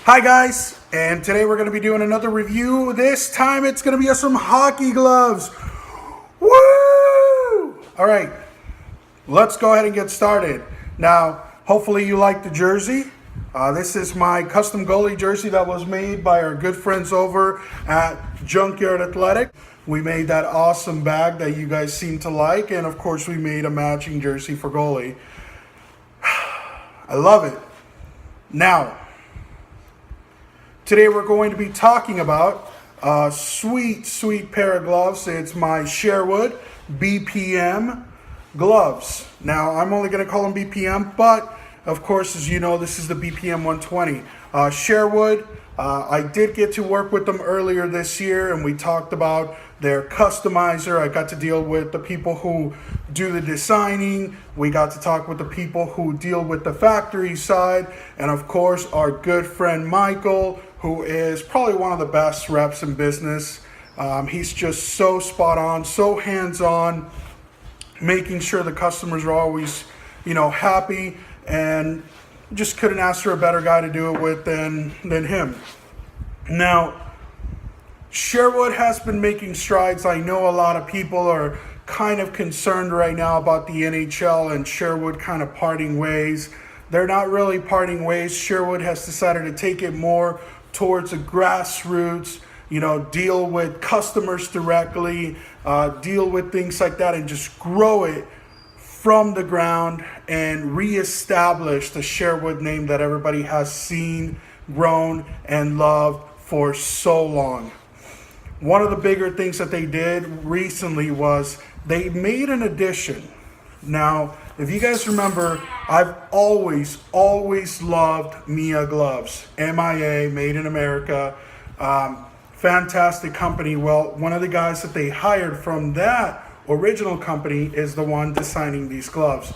Hi guys, and today we're going to be doing another review. This time it's going to be some hockey gloves. Woo! All right, let's go ahead and get started. Now, hopefully you like the jersey. This is my custom goalie jersey that was made by our good friends over at Junkyard Athletic. We made that awesome bag that you guys seem to like, and of course we made a matching jersey for goalie. I love it. Now, today we're going to be talking about a sweet pair of gloves. It's my Sherwood BPM gloves. Now, I'm only going to call them BPM, but of course, as you know, this is the BPM120. Sherwood, I did get to work with them earlier this year, and we talked about their customizer. I got to deal with the people who do the designing. We got to talk with the people who deal with the factory side. And of course, our good friend Michael, who is probably one of the best reps in business. He's just so spot on, so hands-on, making sure the customers are always, happy, and just couldn't ask for a better guy to do it with than him. Now, Sherwood has been making strides. I know a lot of people are kind of concerned right now about the NHL and Sherwood kind of parting ways. They're not really parting ways. Sherwood has decided to take it more towards the grassroots, deal with customers directly, deal with things like that, and just grow it from the ground and reestablish the Sherwood name that everybody has seen, grown, and loved for so long. One of the bigger things that they did recently was they made an addition. Now, if you guys remember, I've always loved Mia gloves. MIA, made in America. Fantastic company. Well, one of the guys that they hired from that original company is the one designing these gloves.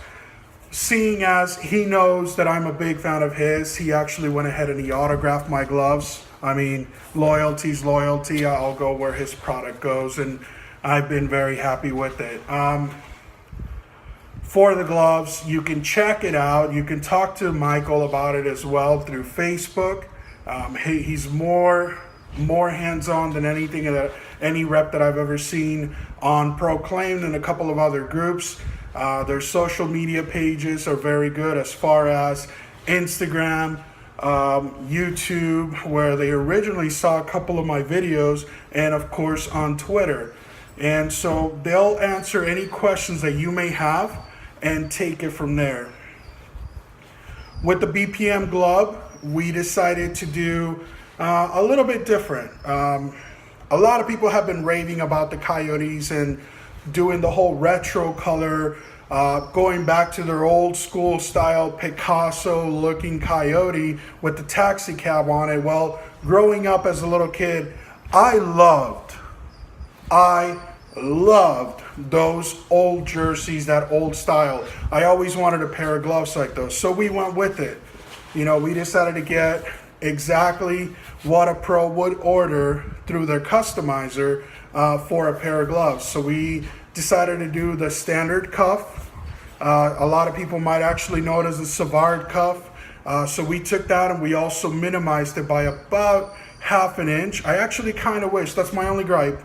Seeing as he knows that I'm a big fan of his, he actually went ahead and he autographed my gloves. I mean, loyalty's loyalty. I'll go where his product goes, and I've been very happy with it. For the gloves, you can check it out. You can talk to Michael about it as well through Facebook. He's more hands-on than any rep that I've ever seen on Proclaim and a couple of other groups. Their social media pages are very good as far as Instagram, YouTube, where they originally saw a couple of my videos, and of course on Twitter. And so they'll answer any questions that you may have and take it from there. With the BPM glove, we decided to do a little bit different. A lot of people have been raving about the Coyotes and doing the whole retro color, going back to their old school style Picasso looking Coyote with the taxi cab on it. Well, growing up as a little kid, I loved those old jerseys, that old style. I always wanted a pair of gloves like those, so we went with it. We decided to get exactly what a pro would order through their customizer for a pair of gloves. So we decided to do the standard cuff. A lot of people might actually know it as a Savard cuff. So we took that and we also minimized it by about half an inch. I actually kind of wish, that's my only gripe,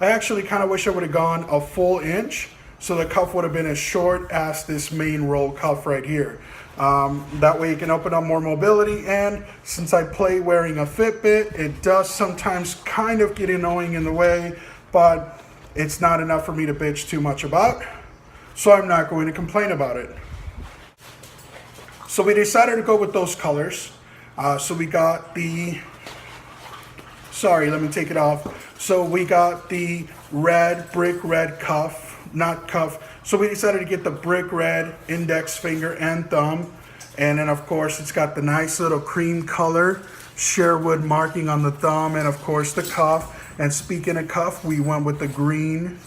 I actually kind of wish I would have gone a full inch, so the cuff would have been as short as this main roll cuff right here. That way you can open up more mobility, and since I play wearing a Fitbit, it does sometimes kind of get annoying in the way, but it's not enough for me to bitch too much about, so I'm not going to complain about it. So we decided to go with those colors. So we got the, sorry, let me take it off. So we got the red, brick red cuff, not cuff. So we decided to get the brick red index finger and thumb. And then of course it's got the nice little cream color Sherwood marking on the thumb, and of course the cuff. And speaking of cuff, we went with the green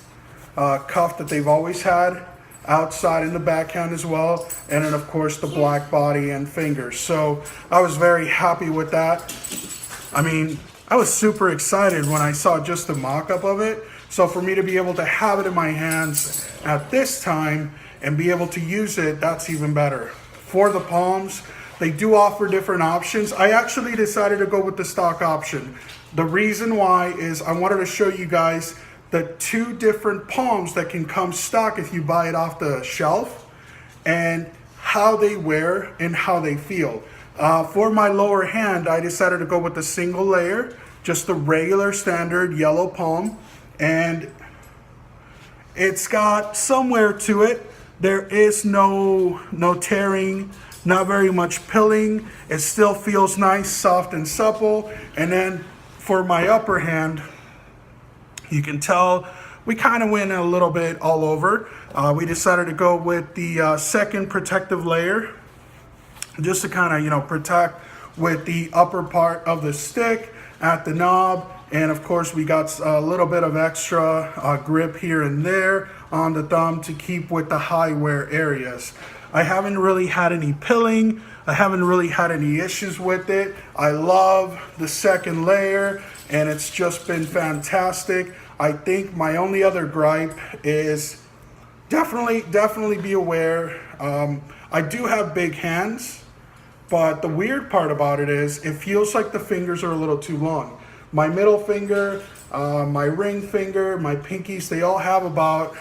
cuff that they've always had outside in the backhand as well. And then of course the black body and fingers. So I was very happy with that. I mean, I was super excited when I saw just the mock-up of it. So for me to be able to have it in my hands at this time and be able to use it, that's even better. For the palms, They do offer different options. I actually decided to go with the stock option. The reason why is I wanted to show you guys the two different palms that can come stock if you buy it off the shelf, and how they wear and how they feel. For my lower hand, I decided to go with the single layer, just the regular standard yellow palm, and it's got some wear to it. There is no tearing, not very much pilling. It still feels nice, soft and supple. And then for my upper hand, you can tell we kind of went a little bit all over. We decided to go with the second protective layer, just to kind of, protect with the upper part of the stick at the knob. And of course, we got a little bit of extra grip here and there on the thumb to keep with the high wear areas. I haven't really had any pilling. I haven't really had any issues with it. I love the second layer, and it's just been fantastic. I think my only other gripe is definitely be aware. I do have big hands, but the weird part about it is it feels like the fingers are a little too long. My middle finger, my ring finger, my pinkies, they all have about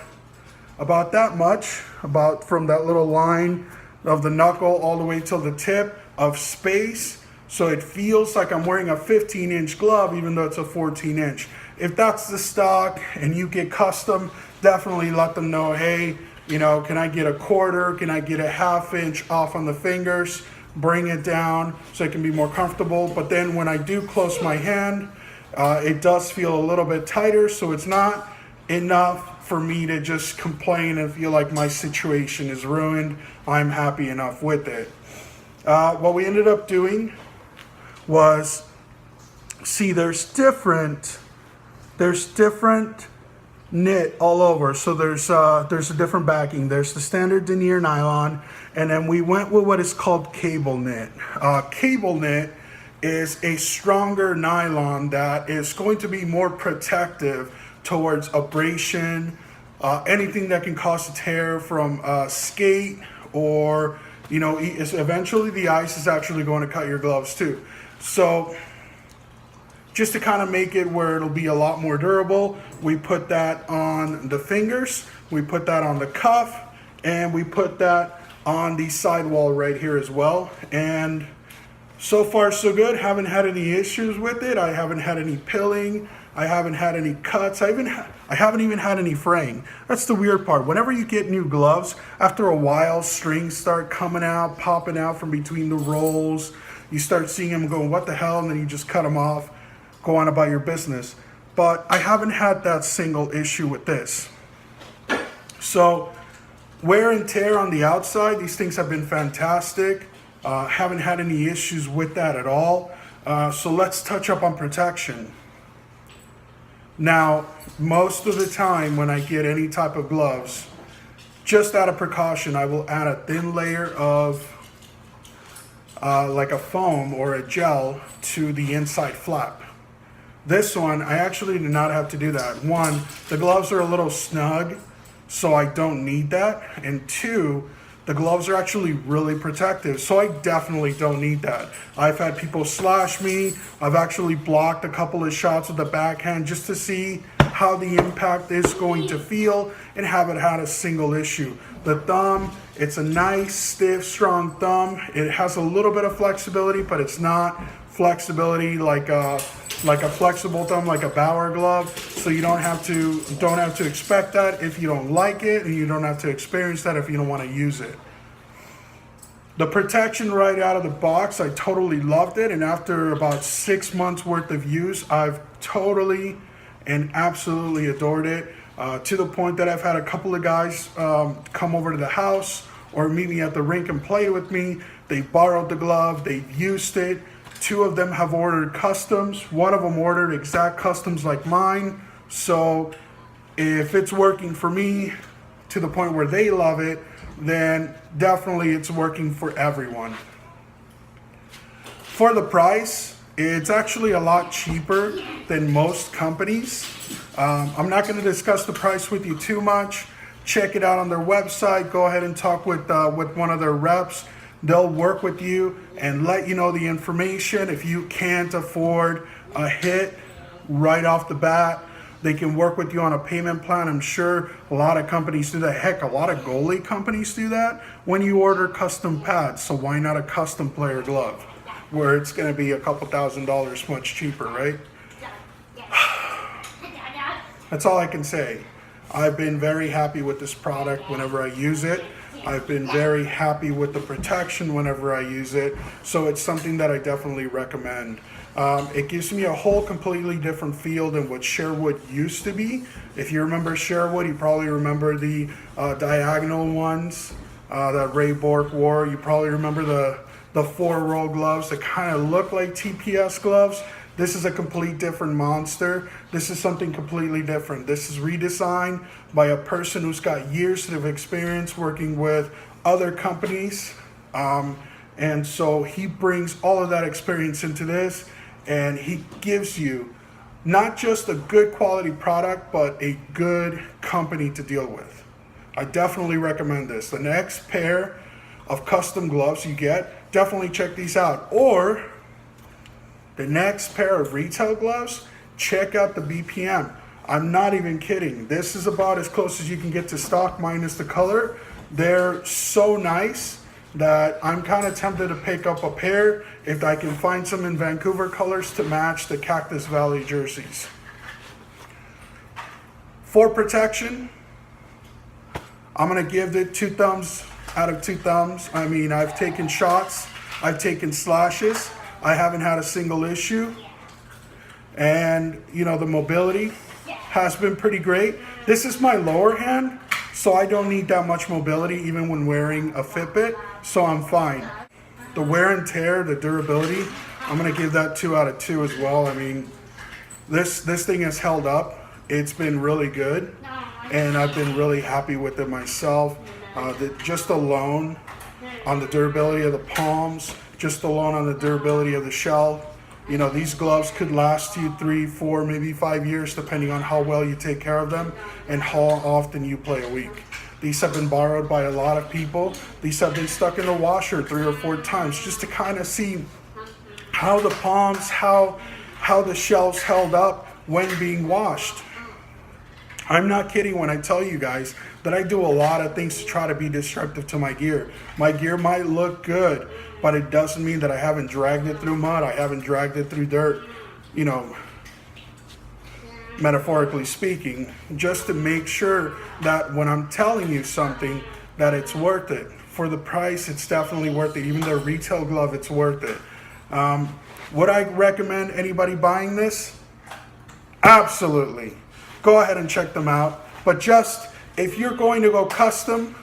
that much, about from that little line of the knuckle all the way till the tip of space. So it feels like I'm wearing a 15-inch glove, even though it's a 14-inch. If that's the stock and you get custom, definitely let them know, hey, can I get a quarter? Can I get a ½ inch off on the fingers? Bring it down so it can be more comfortable. But then when I do close my hand, it does feel a little bit tighter, so it's not enough for me to just complain and feel like my situation is ruined. I'm happy enough with it. What we ended up doing was, see, there's different knit all over. So there's a different backing. There's the standard denier nylon, and then we went with what is called cable knit. Cable knit is a stronger nylon that is going to be more protective towards abrasion, anything that can cause a tear from skate, or eventually the ice is actually going to cut your gloves too. So just to kind of make it where it'll be a lot more durable, we put that on the fingers, we put that on the cuff, and we put that on the sidewall right here as well. And so far so good. Haven't had any issues with it. I haven't had any pilling. I haven't had any cuts. I haven't even had any fraying. That's the weird part. Whenever you get new gloves, after a while, strings start coming out, popping out from between the rolls. You start seeing them going, what the hell? And then you just cut them off, go on about your business. But I haven't had that single issue with this. So wear and tear on the outside, these things have been fantastic. Haven't had any issues with that at all. So let's touch up on protection. Now, most of the time when I get any type of gloves, just out of precaution, I will add a thin layer of like a foam or a gel to the inside flap. This one, I actually did not have to do that. One, the gloves are a little snug, so I don't need that. And two, the gloves are actually really protective, so I definitely don't need that. I've had people slash me. I've actually blocked a couple of shots with the backhand just to see how the impact is going to feel, and haven't had a single issue. The thumb, it's a nice, stiff, strong thumb. It has a little bit of flexibility, but it's not flexibility like a flexible thumb, like a Bauer glove. So you don't have to expect that if you don't like it, and you don't have to experience that if you don't want to use it. The protection right out of the box, I totally loved it, and after about 6 months worth of use, I've totally and absolutely adored it, to the point that I've had a couple of guys come over to the house or meet me at the rink and play with me. They borrowed the glove, they've used it. 2 of them have ordered customs. 1 of them ordered exact customs like mine. So if it's working for me to the point where they love it, then definitely it's working for everyone. For the price, it's actually a lot cheaper than most companies. I'm not going to discuss the price with you too much. Check it out on their website. Go ahead and talk with one of their reps. They'll work with you and let you know the information. If you can't afford a hit right off the bat, they can work with you on a payment plan. I'm sure a lot of companies do that. Heck, a lot of goalie companies do that when you order custom pads. So why not a custom player glove where it's going to be a couple $1,000s much cheaper, right? That's all I can say. I've been very happy with this product whenever I use it. I've been very happy with the protection whenever I use it. So it's something that I definitely recommend. It gives me a whole completely different feel than what Sherwood used to be. If you remember Sherwood, you probably remember the diagonal ones that Ray Bork wore. You probably remember the 4-row gloves that kind of look like TPS gloves. This is a complete different monster. This is something completely different. This is redesigned by a person who's got years of experience working with other companies. And so he brings all of that experience into this, and he gives you not just a good quality product, but a good company to deal with. I definitely recommend this. The next pair of custom gloves you get, definitely check these out. Or the next pair of retail gloves, check out the BPM. I'm not even kidding. This is about as close as you can get to stock minus the color. They're so nice that I'm kind of tempted to pick up a pair if I can find some in Vancouver colors to match the Cactus Valley jerseys. For protection, I'm gonna give it 2 thumbs out of 2 thumbs. I mean, I've taken shots, I've taken slashes, I haven't had a single issue. And you know, the mobility has been pretty great. This is my lower hand, so I don't need that much mobility even when wearing a Fitbit, so I'm fine. The wear and tear, the durability, I'm gonna give that 2 out of 2 as well. I mean, this thing has held up. It's been really good, and I've been really happy with it myself. Just alone on the durability of the palms, just alone on the durability of the shell. You know, these gloves could last you 3, 4, maybe 5 years, depending on how well you take care of them and how often you play a week. These have been borrowed by a lot of people. These have been stuck in the washer 3 or 4 times just to kind of see how the palms, how the shells held up when being washed. I'm not kidding when I tell you guys that I do a lot of things to try to be destructive to my gear. My gear might look good, but it doesn't mean that I haven't dragged it through mud, I haven't dragged it through dirt, you know, metaphorically speaking, just to make sure that when I'm telling you something, that it's worth it. For the price, it's definitely worth it. Even the retail glove, it's worth it. Would I recommend anybody buying this? Absolutely. Go ahead and check them out. But just, if you're going to go custom,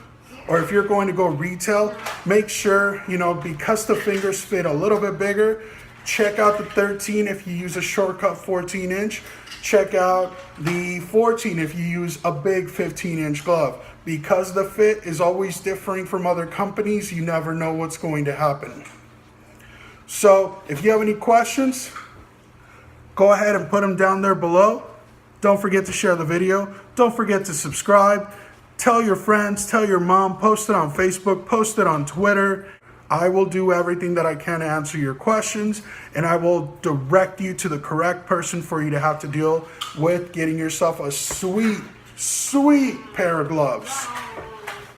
or if you're going to go retail, make sure, you know, because the fingers fit a little bit bigger, check out the 13 if you use a shortcut 14-inch. Check out the 14 if you use a big 15-inch glove. Because the fit is always differing from other companies, you never know what's going to happen. So if you have any questions, go ahead and put them down there below. Don't forget to share the video. Don't forget to subscribe. Tell your friends, tell your mom, post it on Facebook, post it on Twitter. I will do everything that I can to answer your questions, and I will direct you to the correct person for you to have to deal with getting yourself a sweet, sweet pair of gloves.